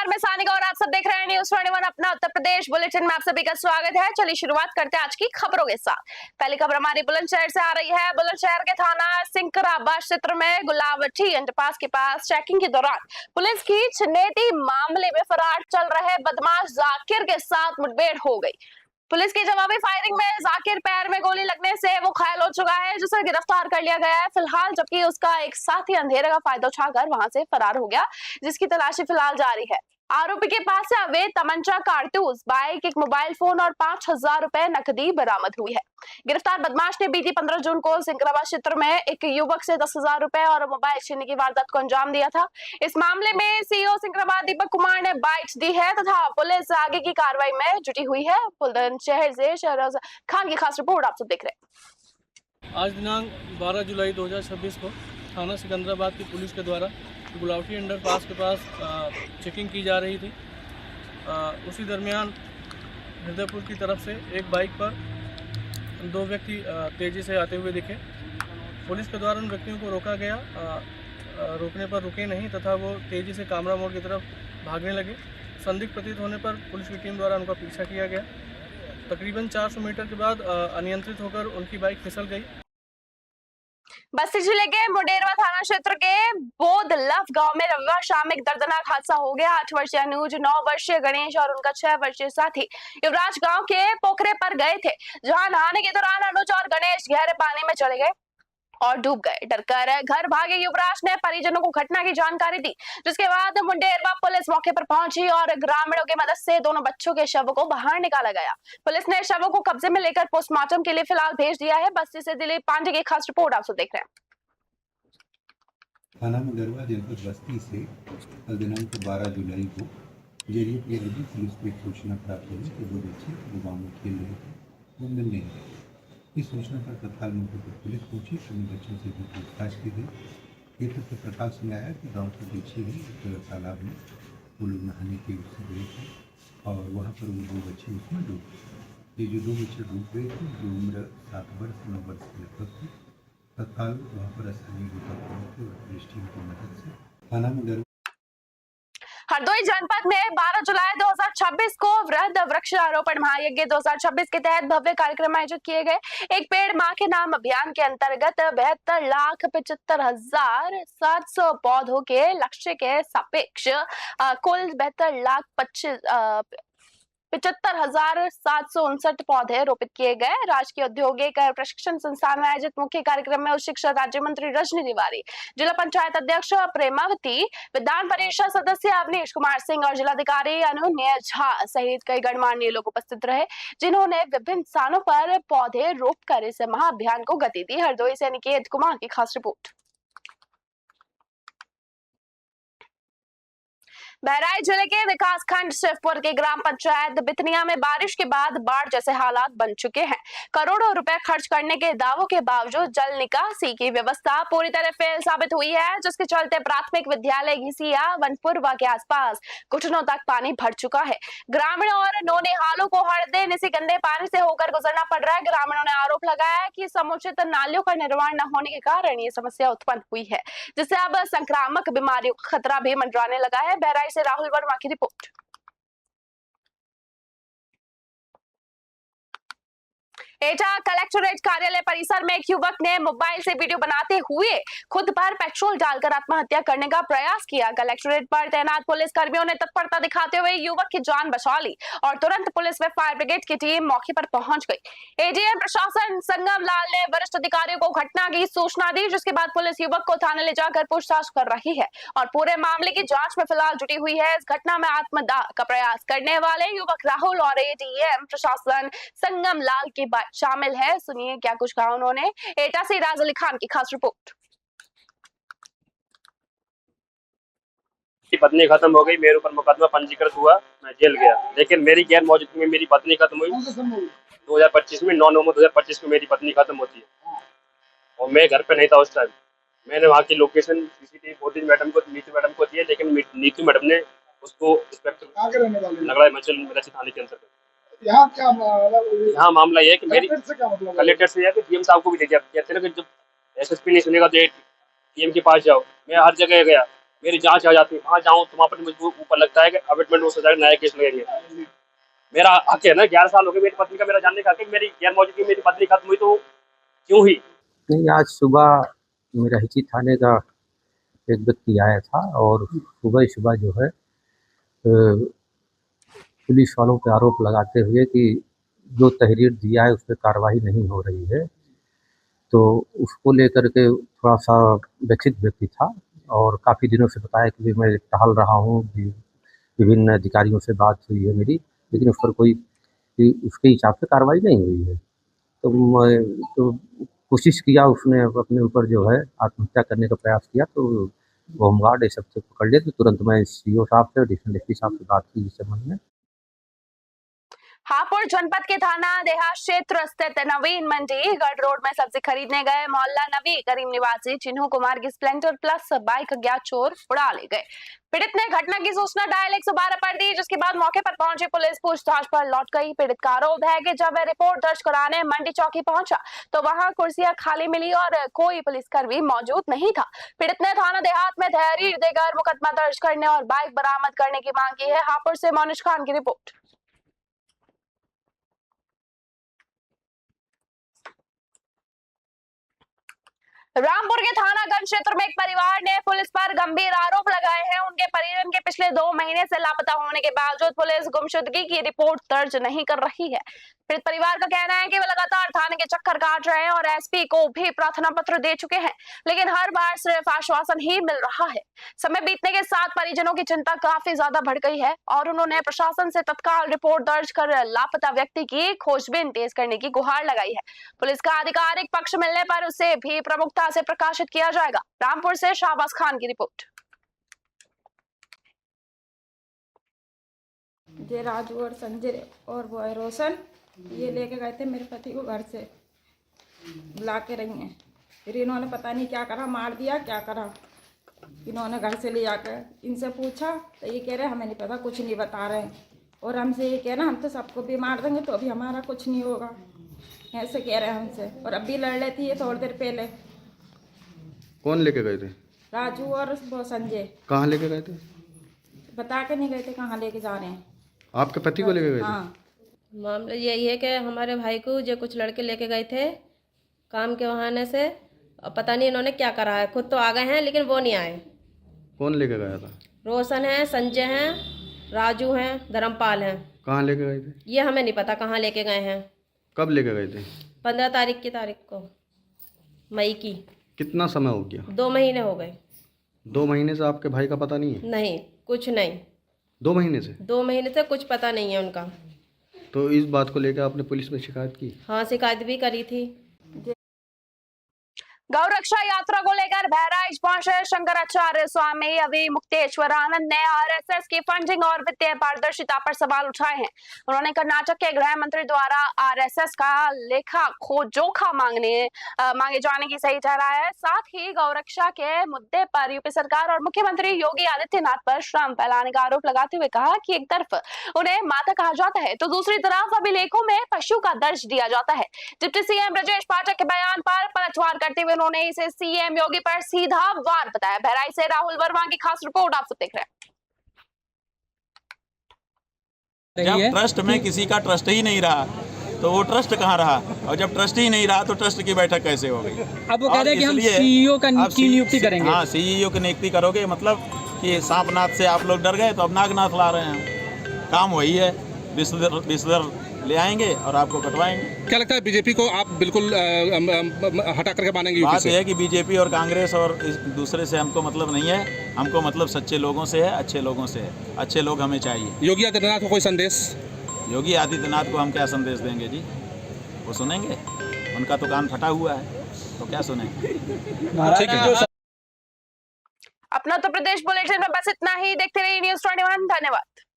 मैं सानिका और आप सब देख रहे हैं न्यूज़ 21 अपना उत्तर प्रदेश बुलेटिन में आप सभी का स्वागत है। चलिए शुरुआत करते हैं आज की खबरों के साथ। पहली खबर हमारी बुलंदशहर से आ रही है। बुलंदशहर के थाना सिंकराबाद क्षेत्र में गुलावटी अंडरपास के पास चेकिंग के दौरान पुलिस की छिनेटी मामले में फरार चल रहे बदमाश जाकिर के साथ मुठभेड़ हो गई। पुलिस की जवाबी फायरिंग में जाकिर पैर में गोली लगने से वो घायल हो चुका है, जिसे गिरफ्तार कर लिया गया है फिलहाल, जबकि उसका एक साथी अंधेरे का फायदा उठाकर वहां से फरार हो गया, जिसकी तलाशी फिलहाल जारी है। आरोपी के पास से अवैध तमंचा, कारतूस, बाइक, एक मोबाइल फोन और 5,000 रुपए नकदी बरामद हुई है। गिरफ्तार बदमाश ने बीती 15 जून को सिंकराबाद क्षेत्र में एक युवक से 10,000 रुपए और मोबाइल छीनने की वारदात को अंजाम दिया था। इस मामले में सीओ सिंकराबाद दीपक कुमार ने बाइट्स दी है तथा पुलिस आगे की कार्रवाई में जुटी हुई है। बुलंदशहर से शहरोज खान की खास रिपोर्ट आप सब देख रहे हैं। आज दिनांक 12 जुलाई 2026 को थाना सिकंदराबाद की पुलिस के द्वारा गुलावटी अंडरपास के पास चेकिंग की जा रही थी। उसी दरमियान हृदयपुर की तरफ से एक बाइक पर दो व्यक्ति तेज़ी से आते हुए दिखे। पुलिस के द्वारा उन व्यक्तियों को रोका गया। रोकने पर रुके नहीं तथा वो तेज़ी से कामरा मोड़ की तरफ भागने लगे। संदिग्ध प्रतीत होने पर पुलिस की टीम द्वारा उनका पीछा किया गया। तकरीबन 400 मीटर के बाद अनियंत्रित होकर उनकी बाइक फिसल गई। बस्ती जिले के मुंडेरवा थाना क्षेत्र के बोदलफ गांव में रविवार शाम एक दर्दनाक हादसा हो गया। 8 वर्षीय अनुज, 9 वर्षीय गणेश और उनका 6 वर्षीय साथी युवराज गांव के पोखरे पर गए थे, जहां नहाने के दौरान अनुज और गणेश गहरे पानी में चले गए और डूब गए। डरकर घर भागे युवराज ने परिजनों को घटना की जानकारी दी, जिसके बाद मुंडेरवा पुलिस मौके पर पहुंची और ग्रामीणों की मदद से दोनों बच्चों के शवों को बाहर निकाला गया। पुलिस ने शवों को कब्जे में लेकर पोस्टमार्टम के लिए फिलहाल भेज दिया है। बस्ती से दिलीप पांडे की खास रिपोर्ट आप सब देख रहे हैं। थाना मुंडेरवा जनपद बस्ती से कल दिनांक 12 जुलाई को जरिए पीआईबी पुलिस को एक सूचना प्राप्त हुई कि दो बच्चे गाँव में खेल रहे थे, वो मिल नहीं रहे। इस सूचना पर तत्काल मौके पर पुलिस पहुंची। सभी बच्चों से भी पूछताछ की गई। ये तथ्य प्रकाश में आया कि गांव के पीछे ही एक तालाब में वो लोग नहाने के उससे गए थे और वहाँ पर वो दो बच्चे उसमें डूब गए। ये जो दो बच्चे डूब गए थे, जो उम्र 7 वर्ष 9 वर्ष के लगभग थी, तत्काल वहाँ पर स्थानीय लोग पहुंचे और पुलिस टीम की मदद से थाना मुंडेरवा हरदोई जनपद में 12 जुलाई 2026 को वृहद वृक्षारोपण महायज्ञ 2026 के तहत भव्य कार्यक्रम आयोजित किए गए। एक पेड़ मां के नाम अभियान के अंतर्गत 72,75,700 पौधों के लक्ष्य के सापेक्ष कुल 72,75,759 पौधे रोपित किए गए। राजकीय औद्योगिक प्रशिक्षण संस्थान में आयोजित मुख्य कार्यक्रम में उच्च शिक्षा राज्य मंत्री रजनी तिवारी, जिला पंचायत अध्यक्ष प्रेमावती, विधान परिषद सदस्य अवनीश कुमार सिंह और जिलाधिकारी अनुन्य झा सहित कई गणमान्य लोग उपस्थित रहे, जिन्होंने विभिन्न स्थानों पर पौधे रोपकर इस महाअभियान को गति दी। हरदोई से निकेत कुमार की खास रिपोर्ट। बहराइच जिले के विकासखंड शिवपुर के ग्राम पंचायत बितनिया में बारिश के बाद बाढ़ जैसे हालात बन चुके हैं। करोड़ों रुपए खर्च करने के दावों के बावजूद जल निकासी की व्यवस्था पूरी तरह फेल साबित हुई है, जिसके चलते प्राथमिक विद्यालय घिसिया वनपुरवा के आसपास घुटनों तक पानी भर चुका है। ग्रामीणों और नौनिहालों को हर दिन इसी गंदे पानी से होकर गुजरना पड़ रहा है। ग्रामीणों ने आरोप लगाया है कि समुचित नालियों का निर्माण न होने के कारण ये समस्या उत्पन्न हुई है, जिससे अब संक्रामक बीमारियों का खतरा भी मंडराने लगा है। बहराइच से राहुल वर्मा की रिपोर्ट। एटा कलेक्टरेट कार्यालय परिसर में एक युवक ने मोबाइल से वीडियो बनाते हुए खुद पर पेट्रोल डालकर आत्महत्या करने का प्रयास किया। कलेक्टरेट पर तैनात पुलिस कर्मियों ने तत्परता दिखाते हुए युवक की जान बचा ली और तुरंत पुलिस व फायर ब्रिगेड की टीम मौके पर पहुंच गई। एडीएम प्रशासन संगम लाल ने वरिष्ठ अधिकारियों को घटना की सूचना दी, जिसके बाद पुलिस युवक को थाने ले जाकर पूछताछ कर रही है और पूरे मामले की जांच में फिलहाल जुटी हुई है। इस घटना में आत्मदाह का प्रयास करने वाले युवक राहुल और एडीएम प्रशासन संगम लाल की शामिल है। सुनिए क्या कुछ कहा उन्होंने। एटा से राज अली खान की खास रिपोर्ट। पत्नी खत्म हो गई, मेरे ऊपर मुकदमा पंजीकृत हुआ, मैं जेल गया, लेकिन मेरी गैर मौजूदगी में मेरी पत्नी खत्म हुई 2025 में। 9 नवंबर 2025 में मेरी पत्नी खत्म होती है और मैं घर पे नहीं था उस टाइम। मैंने वहाँ की location CCTV footage Neetu madam को दी है, लेकिन नीतू मैडम ने उसको इंस्पेक्टर नगड़ा मंचल थाने के अंतर्गत। यहाँ मामला यह है कि मेरी कलेक्टर से या डीएम साहब को भी दे दिया, कहते हैं कि जब एसएसपी नहीं सुनेगा तो डीएम के पास जाओ। मैं हर जगह गया, मेरी जांच आ जाती है, कहाँ जाऊँ तो वहाँ पर मुझे ऊपर लगता है कि अवेटमेंट हो सकता है, नया केस लगेंगे। मेरा हक है ना, 11 साल हो गए मेरी पत्नी का मेरा जानने का हक है। मेरी गैर मौजूदगी में मेरी पत्नी खत्म हुई तो क्यों हुई? नहीं, आज सुबह मेरा हिची थाने का एक व्यक्ति आया था और सुबह ही सुबह जो है पुलिस वालों पे आरोप लगाते हुए कि जो तहरीर दिया है उस पर कार्रवाई नहीं हो रही है, तो उसको लेकर के थोड़ा-सा व्यथित व्यक्ति था और काफ़ी दिनों से बताया कि मैं टहल रहा हूँ, विभिन्न अधिकारियों से बात हुई है मेरी, लेकिन उस पर कोई उसके हिसाब से कार्रवाई नहीं हुई है। तो मैं तो कोशिश किया, उसने अपने ऊपर जो है आत्महत्या करने का प्रयास किया, तो वो होमगार्ड ये सब से पकड़ लिए, तो तुरंत मैं सीओ साहब से और एडिशनल एसपी साहब से बात की इस संबंध में। हापुड़ जनपद के थाना देहात क्षेत्र स्थित नवीन मंडी गढ़ रोड में सब्जी खरीदने गए मोहल्ला नवी करीम निवासी चिन्हू कुमार की स्प्लेंडर प्लस बाइक अज्ञात चोर उड़ा ले गए। पीड़ित ने घटना की सूचना डायल 112 पर दी, जिसके बाद मौके पर पहुंची पुलिस पूछताछ पर लौट गई। पीड़ित का आरोप है कि जब वह रिपोर्ट दर्ज कराने मंडी चौकी पहुंचा तो वहां कुर्सियां खाली मिली और कोई पुलिसकर्मी मौजूद नहीं था। पीड़ित ने थाना देहात में तहरीर देकर मुकदमा दर्ज करने और बाइक बरामद करने की मांग की है। हापुड़ से मोनिश खान की रिपोर्ट। रामपुर के थानागंज क्षेत्र में एक परिवार ने पुलिस पर गंभीर आरोप लगाए हैं। उनके परिजन के पिछले 2 महीने से लापता होने के बावजूद पुलिस गुमशुदगी की रिपोर्ट दर्ज नहीं कर रही है। पीड़ित परिवार का कहना है कि वे लगातार थाने के चक्कर काट रहे हैं और एसपी को भी प्रार्थना पत्र दे चुके हैं, लेकिन हर बार सिर्फ आश्वासन ही मिल रहा है। समय बीतने के साथ परिजनों की चिंता काफी ज्यादा बढ़ गई है और उन्होंने प्रशासन से तत्काल रिपोर्ट दर्ज कर लापता व्यक्ति की खोजबीन तेज करने की गुहार लगाई है। पुलिस का आधिकारिक पक्ष मिलने पर उसे भी प्रमुखता से प्रकाशित किया जाएगा। रामपुर से शाहबाज खान की रिपोर्ट। ये राजू और संजय और वो है रोशन, ये लेके गए थे मेरे पति को घर से, बुला के रही हैं। फिर इन्होंने पता नहीं क्या करा, मार दिया क्या करा। इन्होंने घर से ले जाकर इनसे पूछा तो ये कह रहे हमें नहीं पता, कुछ नहीं बता रहे हैं। और हमसे ये कह रहे हम तो सबको भी मार देंगे तो अभी हमारा कुछ नहीं होगा, ऐसे कह रहे हैं हमसे। और अब भी लड़ रहे थे ये थोड़ी देर पहले। कौन लेके गए थे? राजू और वो संजय। कहाँ लेके गए थे? बता के नहीं गए थे कहाँ लेके जा रहे हैं। आपके पति को लेके गए थे? हाँ। मामला यही है कि हमारे भाई को जो कुछ लड़के लेके गए थे काम के बहाने से, और पता नहीं इन्होंने क्या करा है। खुद तो आ गए हैं लेकिन वो नहीं आए। कौन लेके गया था? रोशन है, संजय हैं, राजू हैं, धर्मपाल हैं। कहाँ लेके गए थे? ये हमें नहीं पता कहाँ लेके गए हैं। कब लेके गए थे? 15 तारीख को मई की। कितना समय हो गया? 2 महीने हो गए। 2 महीने से आपके भाई का पता नहीं है? नहीं, कुछ नहीं। 2 महीने से? 2 महीने से कुछ पता नहीं है उनका। तो इस बात को लेकर आपने पुलिस में शिकायत की? हाँ, शिकायत भी करी थी। गौ रक्षा यात्रा को लेकर बहराइच पहुंचे शंकराचार्य स्वामी अभी मुक्तेश्वर आनंद ने आरएसएस की फंडिंग और वित्तीय पारदर्शिता पर सवाल उठाए हैं। उन्होंने कर्नाटक के गृह मंत्री द्वारा आरएसएस का लेखा जोखा मांगे जाने की सही ठहराया है। साथ ही गौ रक्षा के मुद्दे पर यूपी सरकार और मुख्यमंत्री योगी आदित्यनाथ पर श्रम फैलाने का आरोप लगाते हुए कहा कि एक तरफ उन्हें माता कहा जाता है तो दूसरी तरफ अभिलेखों में पशु का दर्ज दिया जाता है। डिप्टी सीएम ब्रजेश पाठक के बयान पर पलटवार करते हुए उन्होंने इसे सीएम योगी पर सीधा वार बताया। बहराइच से राहुल वर्मा की खास रिपोर्ट आप सब देख रहे हैं। जब ट्रस्ट में किसी का ट्रस्ट ही नहीं रहा तो वो ट्रस्ट कहाँ रहा, और जब ट्रस्ट ही नहीं रहा तो ट्रस्ट की बैठक कैसे हो गई? अब वो कह रहे हैं कि हम सीईओ की नियुक्ति करेंगे। हाँ, सीईओ की नियुक्ति करोगे, मतलब कि सांपनाथ से आप लोग डर गए तो अब नागनाथ ला रहे हैं। काम वही है, बिस्तर ले आएंगे और आपको कटवाएंगे। क्या लगता है बीजेपी को आप बिल्कुल हटा करके मानेंगे? बात यह है कि बीजेपी और कांग्रेस और दूसरे से हमको मतलब नहीं है। हमको मतलब सच्चे लोगों से है, अच्छे लोगों से है। अच्छे लोग हमें चाहिए। योगी आदित्यनाथ को कोई संदेश? योगी आदित्यनाथ को हम क्या संदेश देंगे जी? वो सुनेंगे? उनका तो कान फटा हुआ है, तो क्या सुनेंगे? अपना उत्तर प्रदेश बुलेटिन में बस इतना ही। देखते रहिए न्यूज़ 21। धन्यवाद।